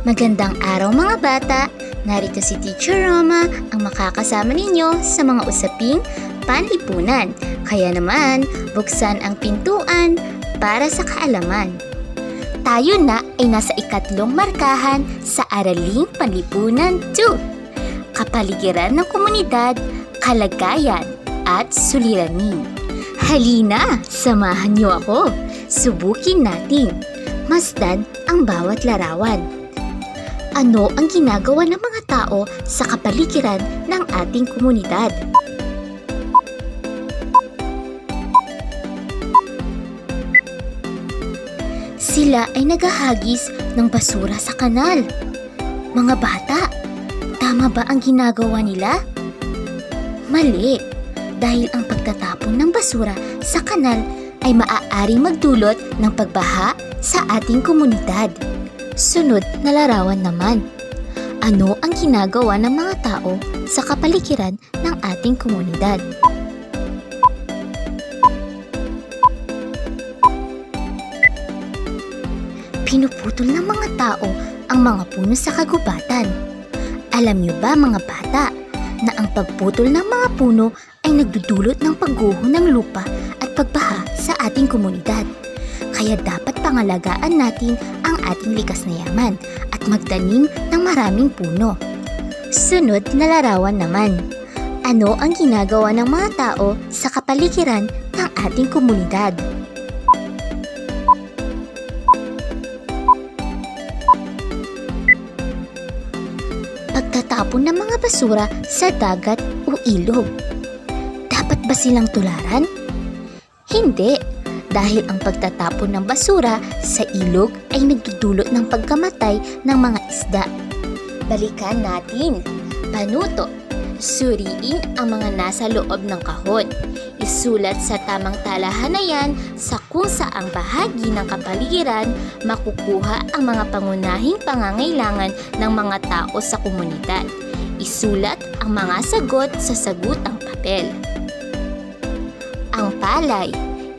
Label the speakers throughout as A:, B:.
A: Magandang araw mga bata! Narito si Teacher Roma ang makakasama ninyo sa mga usaping panlipunan. Kaya naman, buksan ang pintuan para sa kaalaman. Tayo na ay nasa ikatlong markahan sa Araling Panlipunan 2. Kapaligiran ng komunidad, kalagayan at suliranin. Halina, samahan niyo ako. Subukin natin. Masdan ang bawat larawan. Ano ang ginagawa ng mga tao sa kapaligiran ng ating komunidad? Sila ay naghahagis ng basura sa kanal. Mga bata, tama ba ang ginagawa nila? Mali, dahil ang pagtatapon ng basura sa kanal ay maaaring magdulot ng pagbaha sa ating komunidad. Sunod na larawan naman. Ano ang ginagawa ng mga tao sa kapaligiran ng ating komunidad? Pinuputol ng mga tao ang mga puno sa kagubatan. Alam niyo ba mga bata na ang pagputol ng mga puno ay nagdudulot ng pagguho ng lupa at pagbaha sa ating komunidad? Kaya dapat pangalagaan natin ang ating likas na yaman at magtanim ng maraming puno. Sunod na larawan naman. Ano ang ginagawa ng mga tao sa kapaligiran ng ating komunidad? Pagtatapon ng mga basura sa dagat o ilog. Dapat ba silang tularan? Hindi, dahil ang pagtatapon ng basura sa ilog ay nagdudulot ng pagkamatay ng mga isda. Balikan natin. Panuto. Suriin ang mga nasa loob ng kahon. Isulat sa tamang talahanayan sa kung saang bahagi ng kapaligiran makukuha ang mga pangunahing pangangailangan ng mga tao sa komunidad. Isulat ang mga sagot sa sagutang papel. Ang palay,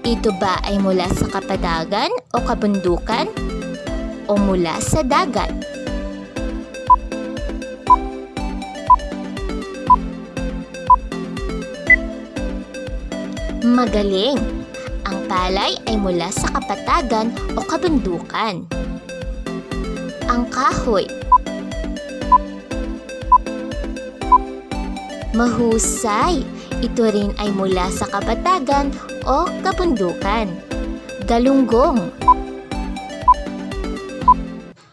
A: ito ba ay mula sa kapadagan o kabundukan o mula sa dagat? Magaling! Ang palay ay mula sa kapatagan o kabundukan. Ang kahoy. Mahusay! Ito rin ay mula sa kapatagan o kabundukan. Galunggong.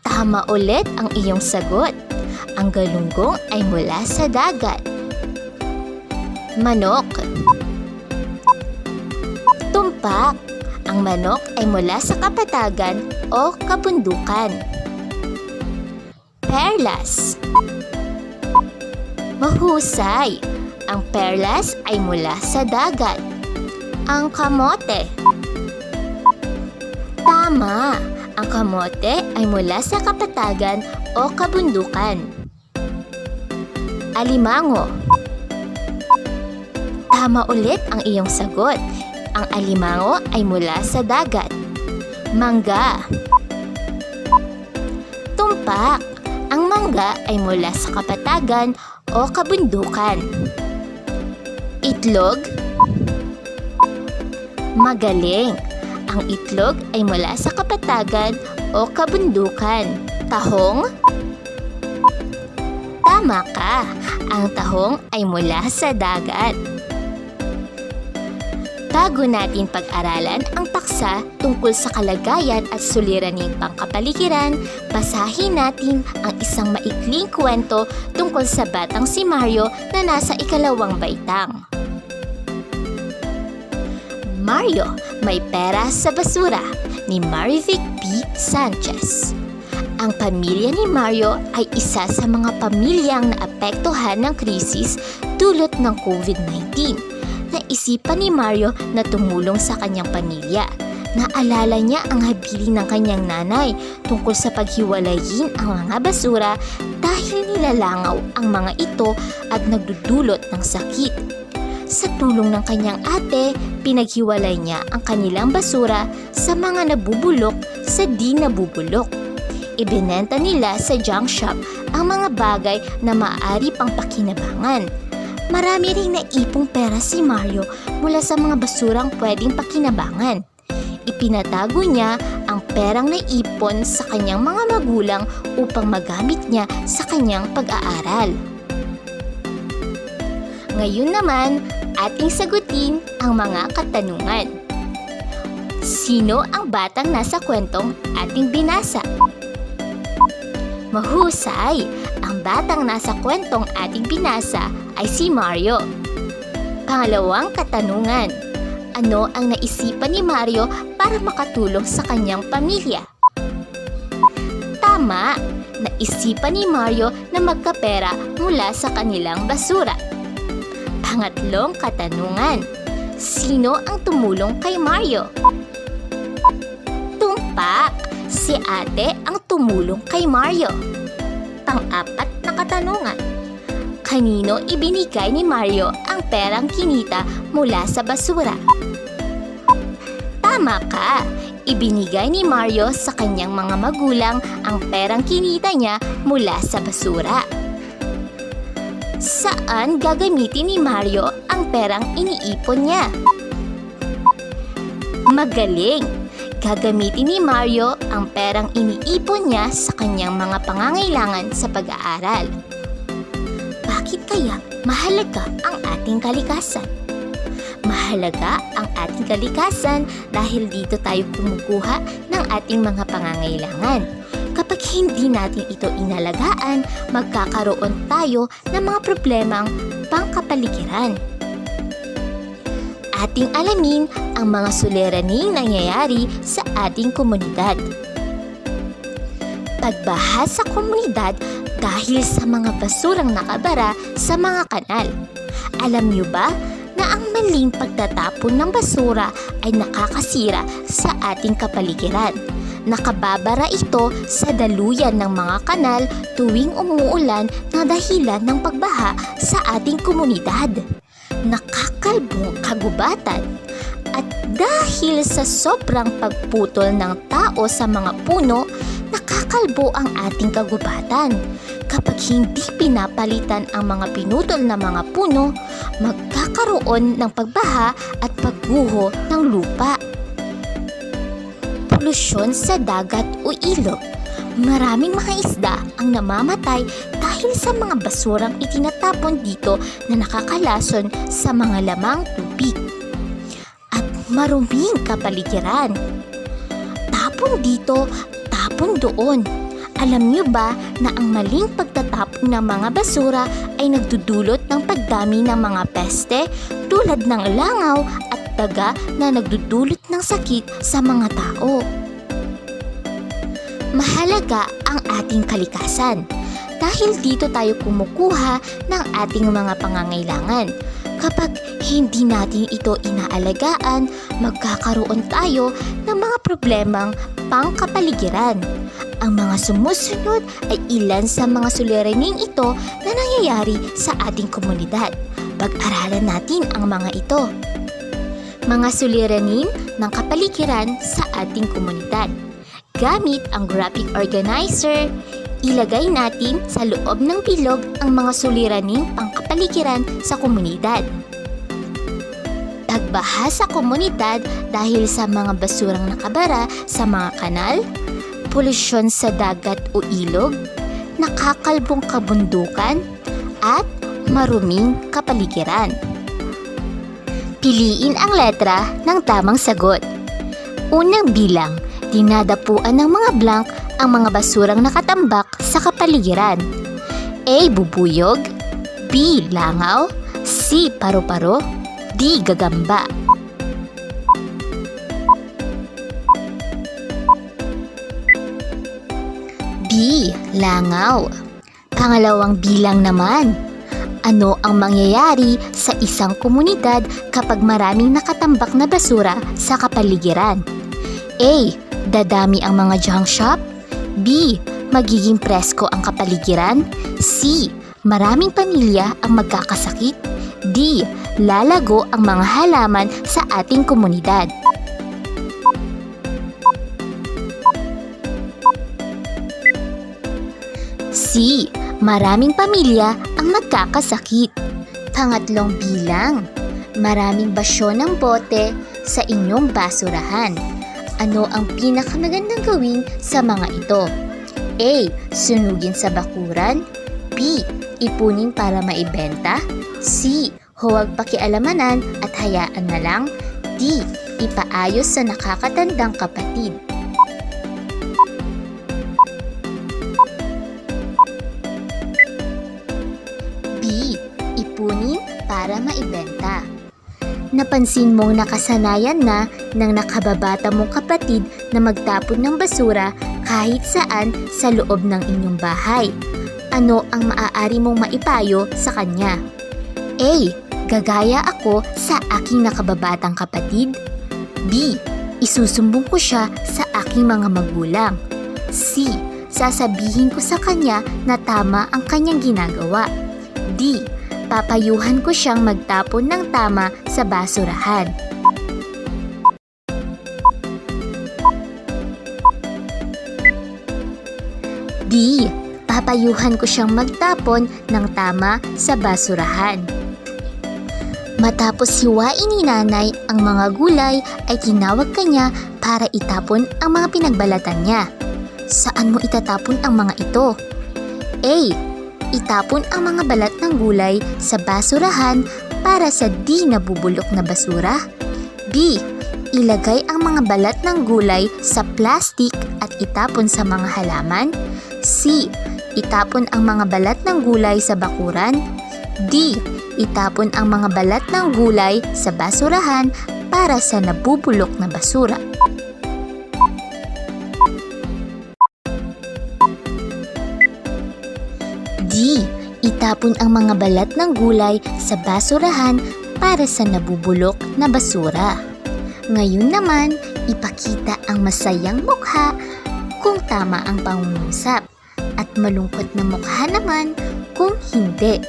A: Tama ulit ang iyong sagot. Ang galunggong ay mula sa dagat. Manok. Tumpak. Ang manok ay mula sa kapatagan o kabundukan. Perlas. Mahusay. Ang perlas ay mula sa dagat. Ang kamote. Tama. Ang kamote ay mula sa kapatagan o kabundukan. Alimango. Tama ulit ang iyong sagot. Ang alimango ay mula sa dagat. Mangga. Tumpak. Ang mangga ay mula sa kapatagan o kabundukan. Itlog. Magaling. Ang itlog ay mula sa kapatagan o kabundukan. Tahong. Tama ka. Ang tahong ay mula sa dagat. Bago natin pag-aralan ang paksa tungkol sa kalagayan at suliraning pangkapaligiran, basahin natin ang isang maikling kwento tungkol sa batang si Mario na nasa ikalawang baitang. Mario, May Pera sa Basura ni Marivic P. Sanchez. Ang pamilya ni Mario ay isa sa mga pamilyang naapektuhan ng krisis dulot ng COVID-19. Naisipan ni Mario na tumulong sa kanyang pamilya. Naalala niya ang habiling ng kanyang nanay tungkol sa paghiwalayin ang mga basura dahil nilalangaw ang mga ito at nagdudulot ng sakit. Sa tulong ng kanyang ate, pinaghiwalay niya ang kanilang basura sa mga nabubulok sa di nabubulok. ibinenta nila sa junk shop ang mga bagay na maaari pang pakinabangan. Marami ring naipong pera si Mario mula sa mga basurang pwedeng pakinabangan. Ipinatago niya ang perang naipon sa kanyang mga magulang upang magamit niya sa kanyang pag-aaral. Ngayon naman, ating sagutin ang mga katanungan. Sino ang batang nasa kwentong ating binasa? Mahusay! Ang batang nasa kwentong ating binasa ay si Mario. Pangalawang katanungan. Ano ang naisipan ni Mario para makatulong sa kanyang pamilya? Tama! Naisipan ni Mario na magkapera mula sa kanilang basura. Pangatlong katanungan. Sino ang tumulong kay Mario? Tumpak! Si ate ang tumulong kay Mario. Pang-apat na katanungan. Kanino ibinigay ni Mario ang perang kinita mula sa basura? Tama ka! Ibinigay ni Mario sa kanyang mga magulang ang perang kinita niya mula sa basura. Saan gagamitin ni Mario ang perang iniipon niya? Magaling! Gagamitin ni Mario ang perang iniipon niya sa kanyang mga pangangailangan sa pag-aaral. Bakit kaya mahalaga ang ating kalikasan? Mahalaga ang ating kalikasan dahil dito tayo kumukuha ng ating mga pangangailangan. Kapag hindi natin ito inalagaan, magkakaroon tayo ng mga problemang pangkapaligiran. Ating alamin ang mga suliraning nangyayari sa ating komunidad. Pagbaha sa komunidad dahil sa mga basurang nakabara sa mga kanal. Alam niyo ba na ang maling pagtatapon ng basura ay nakakasira sa ating kapaligiran? Nakababara ito sa daluyan ng mga kanal tuwing umuulan na dahilan ng pagbaha sa ating komunidad. Nakakalbong kagubatan. At dahil sa sobrang pagputol ng tao sa mga puno, nakakalbo ang ating kagubatan. Kapag hindi pinapalitan ang mga pinutol na mga puno, magkakaroon ng pagbaha at pagguho ng lupa. Polusyon sa dagat o ilog. Maraming mga isda ang namamatay dahil sa mga basurang itinatapon dito na nakakalason sa mga lamang tubig. At maruming kapaligiran. Tapon dito, tapon doon. Alam niyo ba na ang maling pagtatapon ng mga basura ay nagdudulot ng pagdami ng mga peste tulad ng langaw at daga na nagdudulot ng sakit sa mga tao? Mahalaga ang ating kalikasan dahil dito tayo kumukuha ng ating mga pangangailangan. Kapag hindi natin ito inaalagaan, magkakaroon tayo ng mga problemang pangkapaligiran. Ang mga sumusunod ay ilan sa mga suliraning ito na nangyayari sa ating komunidad. Pag-aralan natin ang mga ito. Mga suliranin ng kapaligiran sa ating komunidad. Gamit ang graphic organizer, ilagay natin sa loob ng bilog ang mga suliraning pangkapaligiran sa komunidad. Pagbaha sa komunidad dahil sa mga basurang nakabara sa mga kanal, polusyon sa dagat o ilog, nakakalbong kabundukan, at maruming kapaligiran. Piliin ang letra ng tamang sagot. Unang bilang, dinadapuan ng mga blank ang mga basurang nakatambak sa kapaligiran. A. Bubuyog, B. Langaw, C. Paru-paro, D. Gagamba. B. Langaw. Pangalawang bilang naman. Ano ang mangyayari sa isang komunidad kapag maraming nakatambak na basura sa kapaligiran? A. Dadami ang mga junk shop. B. Magiging presko ang kapaligiran. C. Maraming pamilya ang magkakasakit. D. Lalago ang mga halaman sa ating komunidad. C. Maraming pamilya ang magkakasakit. Pangatlong bilang, maraming basyo ng bote sa inyong basurahan. Ano ang pinakamagandang gawin sa mga ito? A. Sunugin sa bakuran. B. Ipunin para maibenta. C. Huwag pakialamanan at hayaan na lang. D. Ipaayos sa nakakatandang kapatid. B. Ipunin para maibenta. Napansin mong nakasanayan na ng nakababata mong kapatid na magtapon ng basura kahit saan sa loob ng inyong bahay. Ano ang maaari mong maipayo sa kanya? A. Gagaya ako sa aking nakababatang kapatid. B. Isusumbong ko siya sa aking mga magulang. C. Sasabihin ko sa kanya na tama ang kanyang ginagawa. D. Papayuhan ko siyang magtapon ng tama sa basurahan. D. Papayuhan ko siyang magtapon ng tama sa basurahan. Matapos hiwain ni nanay ang mga gulay ay tinawag kanya para itapon ang mga pinagbalatan niya. Saan mo itatapon ang mga ito? A. Itapon ang mga balat ng gulay sa basurahan para sa di nabubulok na basura. B. Ilagay ang mga balat ng gulay sa plastik at itapon sa mga halaman. C. Itapon ang mga balat ng gulay sa bakuran. D. Itapon ang mga balat ng gulay sa basurahan para sa nabubulok na basura. D. Itapon ang mga balat ng gulay sa basurahan para sa nabubulok na basura. Ngayon naman, ipakita ang masayang mukha kung tama ang pangungusap at malungkot na mukha naman kung hindi.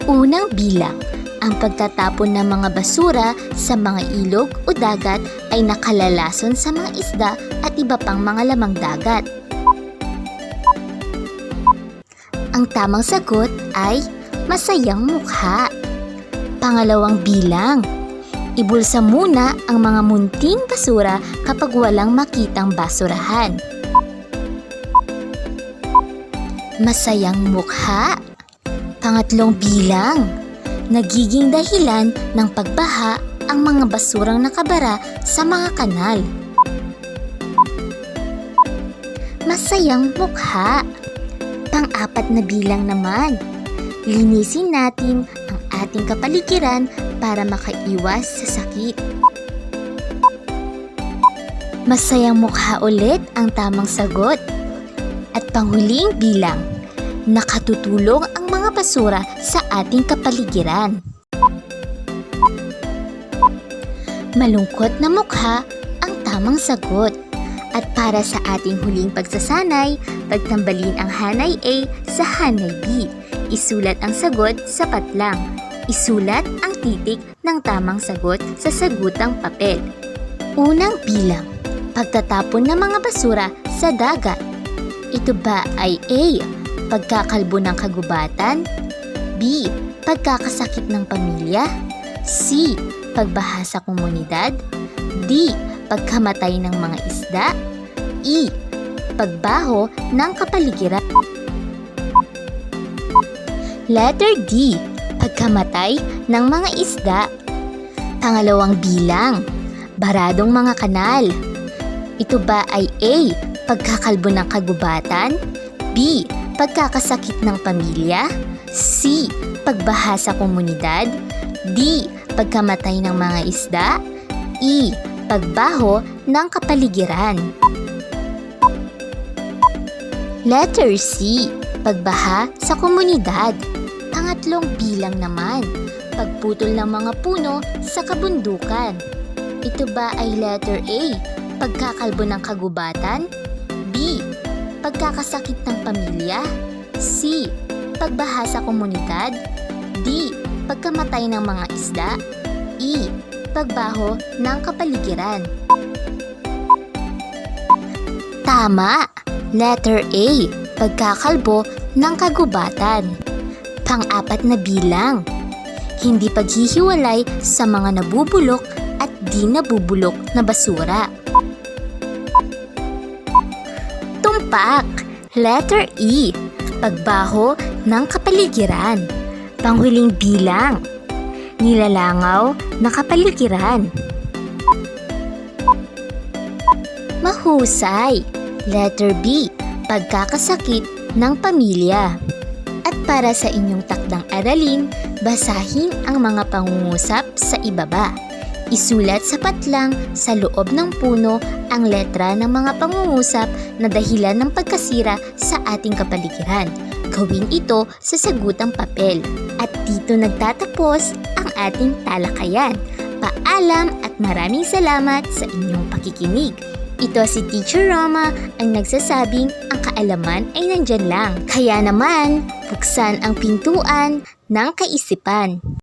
A: Unang bilang, ang pagtatapon ng mga basura sa mga ilog o dagat ay nakalalason sa mga isda at iba pang mga lamang dagat. Ang tamang sagot ay masayang mukha. Pangalawang bilang, ibulsa muna ang mga munting basura kapag walang makitang basurahan. Masayang mukha. Pangatlong bilang, nagiging dahilan ng pagbaha ang mga basurang nakabara sa mga kanal. Masayang mukha. Pang-apat na bilang naman, linisin natin ang ating kapaligiran para makaiwas sa sakit. Masayang mukha ulit ang tamang sagot. At panghuling bilang, nakatutulong ang mga basura sa ating kapaligiran. Malungkot na mukha ang tamang sagot. At para sa ating huling pagsasanay, pagtambalin ang hanay A sa hanay B. Isulat ang sagot sa patlang. Isulat ang titik ng tamang sagot sa sagutang papel. Unang bilang, pagtatapon ng mga basura sa dagat. Ito ba ay A. Pagkakalbo ng kagubatan? B. Pagkakasakit ng pamilya? C. Pagbaha sa komunidad? D. Pagkamatay ng mga isda? E. Pagbaho ng kapaligiran. Letter D. Pagkamatay ng mga isda. Pangalawang bilang, baradong mga kanal. Ito ba ay A. Pagkakalbo ng kagubatan? B. Pagkakasakit ng pamilya? C. Pagbaha sa komunidad? D. Pagkamatay ng mga isda? E. Pagbaho ng kapaligiran. Letter C. Pagbaha sa komunidad. Pangatlong bilang naman, pagputol ng mga puno sa kabundukan. Ito ba ay letter A. Pagkakalbo ng kagubatan? B. Pagkakasakit ng pamilya? C. Pagbaha sa komunidad? D. Pagkamatay ng mga isda? E. Pagbaho ng kapaligiran. Tama! Letter A. Pagkakalbo ng kagubatan. Pang-apat na bilang, hindi paghihiwalay sa mga nabubulok at di nabubulok na basura. Tumpak, letter E, pagbaho ng kapaligiran. Panghuling bilang, nilalangaw na kapaligiran. Mahusay, letter B, pagkakasakit ng pamilya. At para sa inyong takdang aralin, basahin ang mga pangungusap sa ibaba. Isulat sa patlang sa loob ng puno ang letra ng mga pangungusap na dahilan ng pagkasira sa ating kapaligiran. Gawin ito sa sagutang papel. At dito nagtatapos ang ating talakayan. Paalam at maraming salamat sa inyong pakikinig. Ito si Teacher Roma ang nagsasabing ang kaalaman ay nandyan lang. Kaya naman, buksan ang pintuan ng kaisipan.